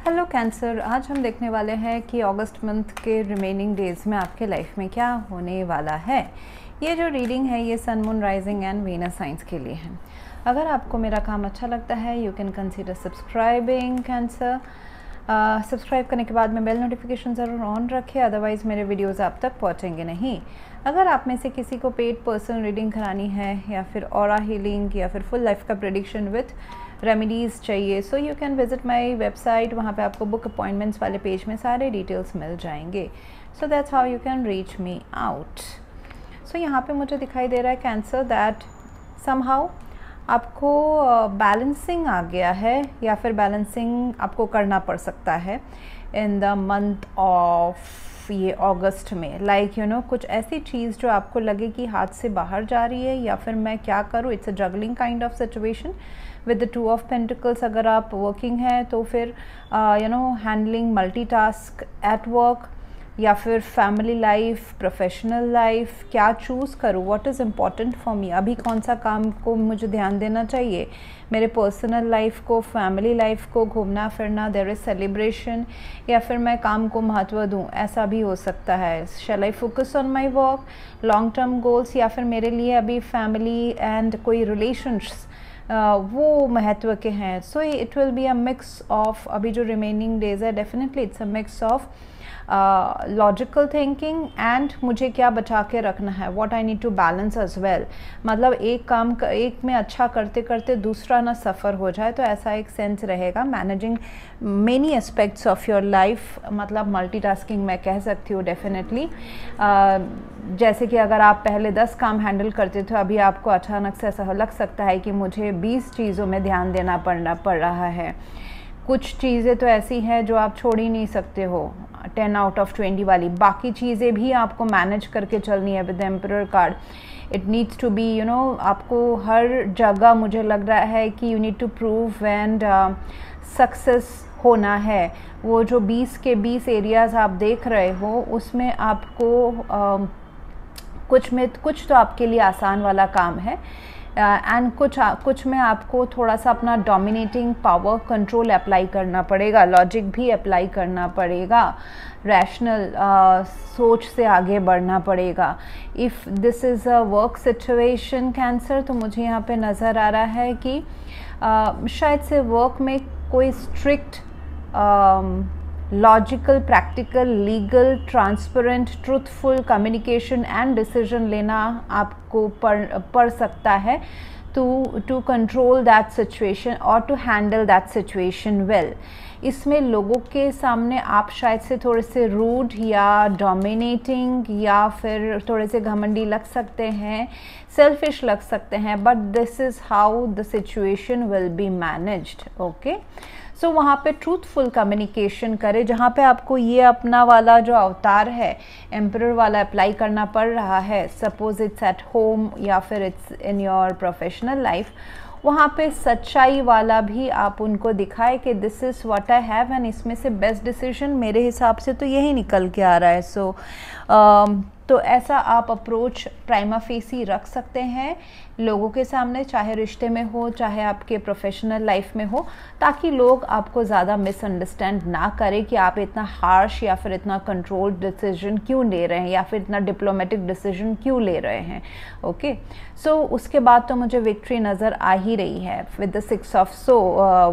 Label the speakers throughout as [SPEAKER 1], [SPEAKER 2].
[SPEAKER 1] Hello cancer, आज हम देखने वाले हैं कि अगस्त मंथ के रिमेनिंग डेज़ में आपके लाइफ में क्या होने वाला है। ये जो रीडिंग है ये sun, moon, rising and Venus signs के लिए है। अगर आपको मेरा काम अच्छा लगता है you can consider subscribing cancer. Subscribe करने के बाद में बेल नोटिफिकेशन ज़रूर ऑन रखें, अदरवाइज़ मेरे वीडियोज़ आप तक पहुँचेंगे नहीं। अगर आप में से किसी को पेड पर्सनल रीडिंग करानी है या फिर ऑरा हीलिंग या फिर फुल लाइफ का प्रेडिक्शन विथ रेमेडीज़ चाहिए, so you can visit my website. वहाँ पे आपको बुक अपॉइंटमेंट्स वाले पेज में सारे डिटेल्स मिल जाएंगे। So that's how you can reach me out. So यहाँ पे मुझे दिखाई दे रहा है कैंसर दैट समहाउ आपको बैलेंसिंग आ गया है या फिर बैलेंसिंग आपको करना पड़ सकता है इन द मंथ ऑफ ये अगस्त में। लाइक यू नो कुछ ऐसी चीज़ जो आपको लगे कि हाथ से बाहर जा रही है या फिर मैं क्या करूँ, it's a juggling kind of situation with the 2 of pentacles. अगर आप वर्किंग हैं तो फिर you know handling multitask at work या फिर फैमिली लाइफ, प्रोफेशनल लाइफ, क्या चूज़ करूँ, what is important for me, अभी कौन सा काम को मुझे ध्यान देना चाहिए, मेरे पर्सनल लाइफ को, फैमिली लाइफ को, घूमना फिरना, देयर इज़ सेलिब्रेशन, या फिर मैं काम को महत्व दूँ, ऐसा भी हो सकता है। Shall I focus on my work, long term goals, या फिर मेरे लिए अभी फैमिली एंड कोई रिलेशंस वो महत्व के हैं। So it will be a mix of, अभी जो रिमेनिंग डेज है definitely it's a mix of logical thinking and मुझे क्या बचा के रखना है, what I need to balance as well. मतलब एक काम एक में अच्छा करते करते दूसरा ना सफ़र हो जाए, तो ऐसा एक सेंस रहेगा। Managing many aspects of your life, मतलब मल्टीटास्किंग मैं कह सकती हूँ डेफिनेटली। जैसे कि अगर आप पहले 10 काम हैंडल करते थे, अभी आपको अचानक से ऐसा लग सकता है कि मुझे 20 चीज़ों में ध्यान देना पड़ रहा है। कुछ चीज़ें तो ऐसी हैं जो आप छोड़ ही नहीं सकते हो, 10 आउट ऑफ 20 वाली। बाकी चीज़ें भी आपको मैनेज करके चलनी है with emperor card. It needs to be you know, आपको हर जगह मुझे लग रहा है कि you need to prove and success होना है। वो जो 20 के 20 एरियाज़ आप देख रहे हो उसमें आपको कुछ तो आपके लिए आसान वाला काम है एंड कुछ में आपको थोड़ा सा अपना डोमिनेटिंग पावर, कंट्रोल अप्लाई करना पड़ेगा, लॉजिक भी अप्लाई करना पड़ेगा, रैशनल सोच से आगे बढ़ना पड़ेगा। If this is a work situation cancer, तो मुझे यहाँ पे नज़र आ रहा है कि शायद से वर्क में कोई strict logical, practical, legal, transparent, truthful communication and decision लेना आपको पड़ सकता है टू कंट्रोल दैट सिचुएशन और to handle that situation well. इसमें लोगों के सामने आप शायद से थोड़े से रूड या डोमिनेटिंग या फिर थोड़े से घमंडी लग सकते हैं, सेल्फिश लग सकते हैं, but this is how the situation will be managed. Okay, so वहाँ पे ट्रूथफुल कम्युनिकेशन करें। जहाँ पे आपको ये अपना वाला जो अवतार है एम्परर वाला अप्लाई करना पड़ रहा है, सपोज इट्स एट होम या फिर it's in your professional life, वहाँ पे सच्चाई वाला भी आप उनको दिखाए कि this is what I have and इसमें से बेस्ट डिसीजन मेरे हिसाब से तो यही निकल के आ रहा है। सो तो ऐसा आप अप्रोच प्राइमा फेसी रख सकते हैं लोगों के सामने, चाहे रिश्ते में हो चाहे आपके प्रोफेशनल लाइफ में हो, ताकि लोग आपको ज़्यादा मिसअंडरस्टैंड ना करें कि आप इतना हार्श या फिर इतना कंट्रोल्ड डिसीजन क्यों ले रहे हैं या फिर इतना डिप्लोमेटिक डिसीजन क्यों ले रहे हैं। ओके, सो उसके बाद तो मुझे विक्ट्री नज़र आ ही रही है with the 6 of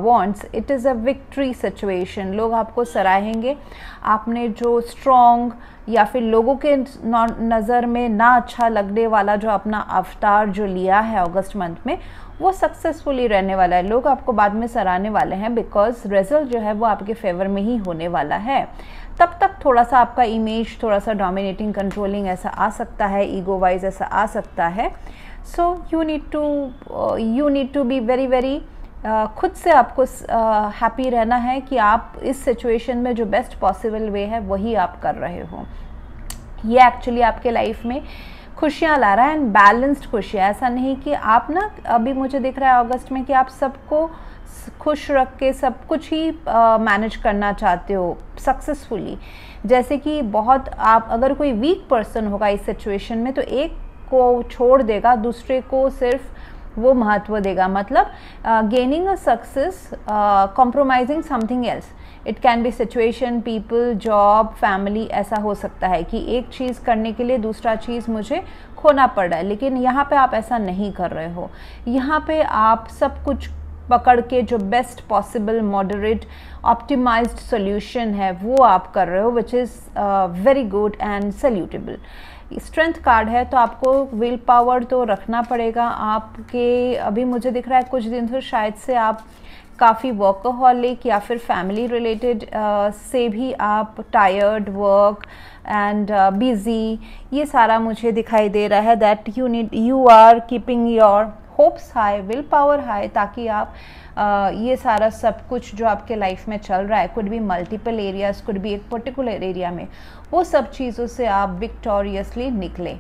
[SPEAKER 1] wands. It is a victory situation. लोग आपको सराहेंगे, आपने जो स्ट्रॉन्ग या फिर लोगों के नज़र में ना अच्छा लगने वाला जो अपना अवतार जो लिया है अगस्त मंथ में, वो सक्सेसफुली रहने वाला है। लोग आपको बाद में सराहने वाले हैं बिकॉज रिजल्ट जो है वो आपके फेवर में ही होने वाला है। तब तक थोड़ा सा आपका इमेज थोड़ा सा डोमिनेटिंग, कंट्रोलिंग ऐसा आ सकता है, ईगो वाइज ऐसा आ सकता है। So you need to be very very खुद से आपको हैप्पी रहना है कि आप इस सिचुएशन में जो बेस्ट पॉसिबल वे है वही आप कर रहे हो। ये एक्चुअली आपके लाइफ में खुशियाँ ला रहा है एंड बैलेंस्ड खुशियाँ। ऐसा नहीं कि आप ना, अभी मुझे दिख रहा है अगस्त में कि आप सबको खुश रख के सब कुछ ही मैनेज करना चाहते हो सक्सेसफुली। जैसे कि बहुत आप अगर कोई वीक पर्सन होगा इस सिचुएशन में तो एक को छोड़ देगा, दूसरे को सिर्फ वो महत्व देगा। मतलब gaining a success compromising something else, it can be situation, people, job, family. ऐसा हो सकता है कि एक चीज़ करने के लिए दूसरा चीज़ मुझे खोना पड़ रहा है, लेकिन यहाँ पे आप ऐसा नहीं कर रहे हो। यहाँ पे आप सब कुछ पकड़ के जो best possible moderate optimized solution है वो आप कर रहे हो, which is very good and suitable. Strength card है तो आपको विल पावर तो रखना पड़ेगा आपके। अभी मुझे दिख रहा है कुछ दिन से शायद से आप काफ़ी वर्कहॉलिक या फिर फैमिली रिलेटेड से भी आप टायर्ड, वर्क एंड बिजी, ये सारा मुझे दिखाई दे रहा है। That you are keeping your hopes high, will power high, ताकि आप ये सारा सब कुछ जो आपके लाइफ में चल रहा है, could be multiple areas, could be एक पर्टिकुलर एरिया में, वो सब चीज़ों से आप विक्टोरियसली निकले।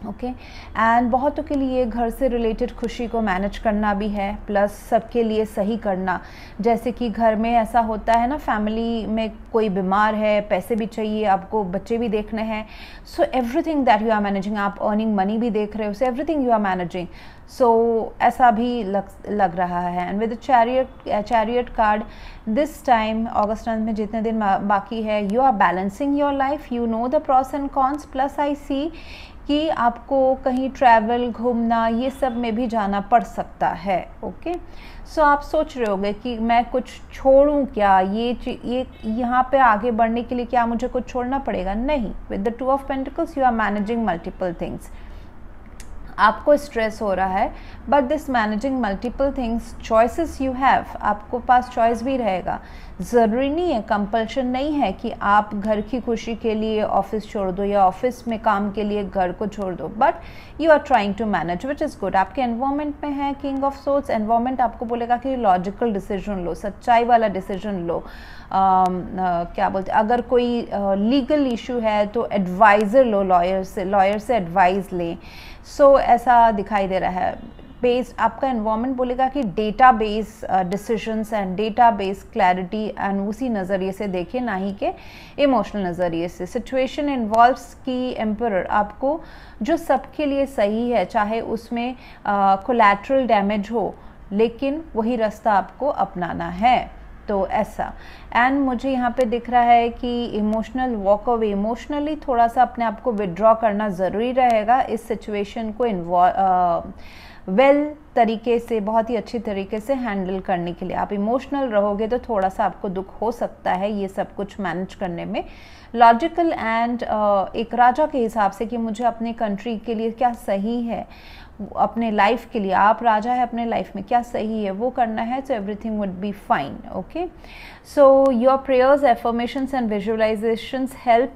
[SPEAKER 1] ओके एंड बहुतों के लिए घर से रिलेटेड खुशी को मैनेज करना भी है, प्लस सबके लिए सही करना। जैसे कि घर में ऐसा होता है ना, फैमिली में कोई बीमार है, पैसे भी चाहिए आपको, बच्चे भी देखने हैं, so everything that you are managing, आप अर्निंग मनी भी देख रहे हो, so everything you are managing, so ऐसा भी लग रहा है। And with chariot card, this time August month में जितने दिन बाकी है, you are balancing your life, you know the pros and cons, plus I see कि आपको कहीं ट्रैवल, घूमना, ये सब में भी जाना पड़ सकता है। ओके सो आप सोच रहे होंगे कि मैं कुछ छोड़ूं क्या, ये यहाँ पे आगे बढ़ने के लिए क्या मुझे कुछ छोड़ना पड़ेगा? नहीं। With the 2 of pentacles you are managing multiple things. आपको स्ट्रेस हो रहा है, but this managing multiple things, choices you have, आपको पास चॉइस भी रहेगा। ज़रूरी नहीं है, कंपल्शन नहीं है कि आप घर की खुशी के लिए ऑफिस छोड़ दो या ऑफिस में काम के लिए घर को छोड़ दो, but you are trying to manage, which is good. आपके एनवायरमेंट में है किंग ऑफ सोर्ड्स, एनवायरमेंट आपको बोलेगा कि लॉजिकल डिसीजन लो, सच्चाई वाला डिसीजन लो। क्या बोलते, अगर कोई लीगल इशू है तो एडवाइज़र लो, लॉयर से एडवाइस लें। सो ऐसा दिखाई दे रहा है। बेस्ड आपका एनवायरनमेंट बोलेगा कि data base decisions and data base clarity, and उसी नज़रिए से देखें, ना ही के इमोशनल नज़रिए से। सिचुएशन इन्वॉल्व्स की एम्परर, आपको जो सबके लिए सही है, चाहे उसमें कोलैटरल डैमेज हो, लेकिन वही रास्ता आपको अपनाना है। तो ऐसा। एंड मुझे यहाँ पे दिख रहा है कि इमोशनल वॉक अवे, इमोशनली थोड़ा सा अपने आप को विड्रॉ करना ज़रूरी रहेगा इस सिचुएशन को वेल तरीके से, बहुत ही अच्छी तरीके से हैंडल करने के लिए। आप इमोशनल रहोगे तो थोड़ा सा आपको दुख हो सकता है ये सब कुछ मैनेज करने में। लॉजिकल एंड एक राजा के हिसाब से कि मुझे अपने कंट्री के लिए क्या सही है, अपने लाइफ के लिए, आप राजा है, अपने लाइफ में क्या सही है वो करना है, so everything would be fine. Okay so your prayers, affirmations and visualisations help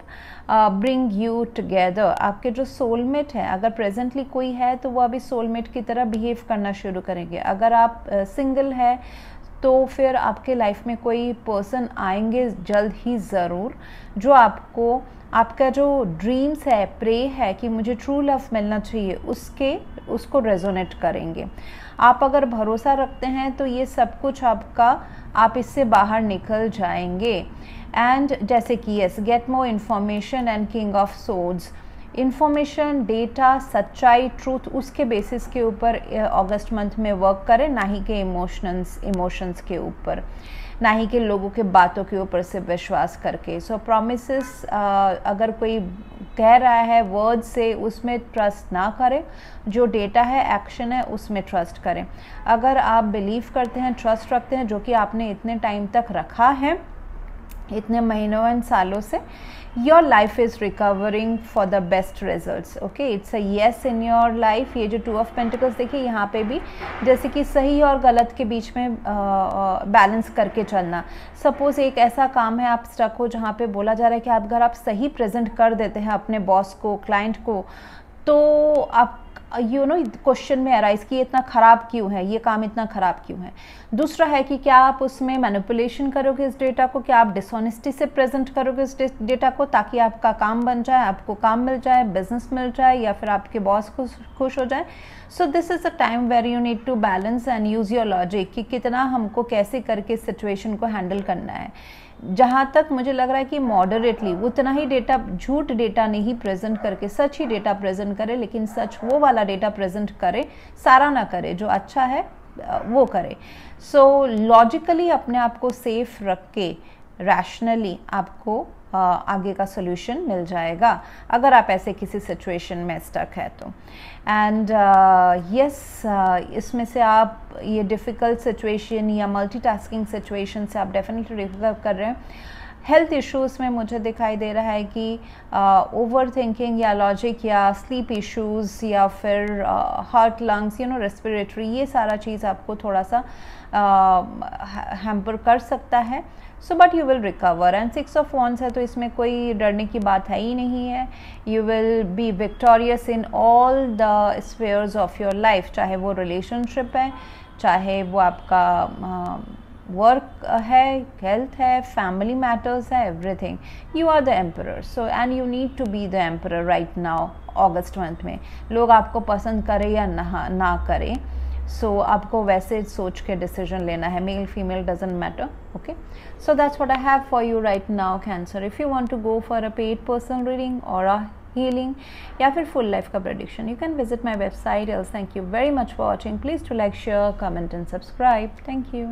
[SPEAKER 1] bring you together. आपके जो सोलमेट है, अगर प्रेजेंटली कोई है तो वो अभी सोलमेट की तरह बिहेव करना शुरू करेंगे। अगर आप सिंगल है तो फिर आपके लाइफ में कोई पर्सन आएंगे जल्द ही ज़रूर, जो आपको, आपका जो ड्रीम्स है, प्रे है कि मुझे ट्रू लव मिलना चाहिए, उसको रेजोनेट करेंगे। आप अगर भरोसा रखते हैं तो ये सब कुछ आपका, आप इससे बाहर निकल जाएंगे। एंड जैसे कि yes, get more information and king of swords, information, data, सच्चाई, ट्रूथ, उसके बेसिस के ऊपर अगस्त मंथ में वर्क करें, ना ही के इमोशंस के ऊपर, ना ही के लोगों के बातों के ऊपर से विश्वास करके। सो प्रॉमिसेस अगर कोई कह रहा है वर्ड से, उसमें ट्रस्ट ना करें। जो डेटा है, एक्शन है, उसमें ट्रस्ट करें। अगर आप बिलीव करते हैं, ट्रस्ट रखते हैं, जो कि आपने इतने टाइम तक रखा है, इतने महीनों एंड सालों से, your life is recovering for the best results. Okay, it's a yes in your life. ये जो 2 ऑफ पेंटिकल्स देखिए यहाँ पे भी, जैसे कि सही और गलत के बीच में बैलेंस करके चलना। सपोज एक ऐसा काम है, आप स्टक हो, जहाँ पे बोला जा रहा है कि अगर आप सही प्रेजेंट कर देते हैं अपने बॉस को, क्लाइंट को, तो आप क्वेश्चन में अराइज कि ये इतना ख़राब क्यों है, ये काम इतना ख़राब क्यों है। दूसरा है कि क्या आप उसमें मैनिपुलेशन करोगे इस डेटा को, क्या आप डिसऑनेस्टी से प्रेजेंट करोगे इस डेटा को, ताकि आपका काम बन जाए, आपको काम मिल जाए, बिजनेस मिल जाए, या फिर आपके बॉस खुश हो जाए। So this is a time where you need to balance and use your logic कि कितना हमको कैसे करके सिचुएशन को हैंडल करना है। जहाँ तक मुझे लग रहा है कि मॉडरेटली उतना ही डेटा, झूठ डेटा नहीं प्रेजेंट करके सच ही डेटा प्रेजेंट करें, लेकिन सच वो वाला वाला डेटा प्रेजेंट करे, सारा ना करे, जो अच्छा है वो करे। सो लॉजिकली अपने आप को सेफ रख के रैशनली आपको आगे का सोल्यूशन मिल जाएगा अगर आप ऐसे किसी सिचुएशन में स्टक है तो। एंड यस, इसमें से आप ये डिफ़िकल्ट सिचुएशन या मल्टीटास्किंग सिचुएशन से आप डेफिनेटली रिकवर कर रहे हैं। हेल्थ इश्यूज़ में मुझे दिखाई दे रहा है कि ओवर थिंकिंग या लॉजिक या स्लीप इश्यूज़ या फिर हार्ट, लंग्स, रेस्पिरेटरी, ये सारा चीज़ आपको थोड़ा सा हैम्पर कर सकता है। So but you will recover. And 6 of wands है तो इसमें कोई डरने की बात है ही नहीं है। You will be victorious in all the spheres of your life, चाहे वो रिलेशनशिप है, चाहे वो आपका वर्क है, हेल्थ है, फैमिली मैटर्स है, everything. You are the emperor, so and you need to be the emperor right now. अगस्त मंथ में लोग आपको पसंद करें या ना करें, सो आपको वैसे सोच के डिसीजन लेना है, male female doesn't matter. Okay, so that's what I have for you right now cancer. If you want to go for a paid personal reading और अ healing या फिर full life का prediction, you can visit my website. else thank you very much for watching. Please to like, share, comment and subscribe. Thank you.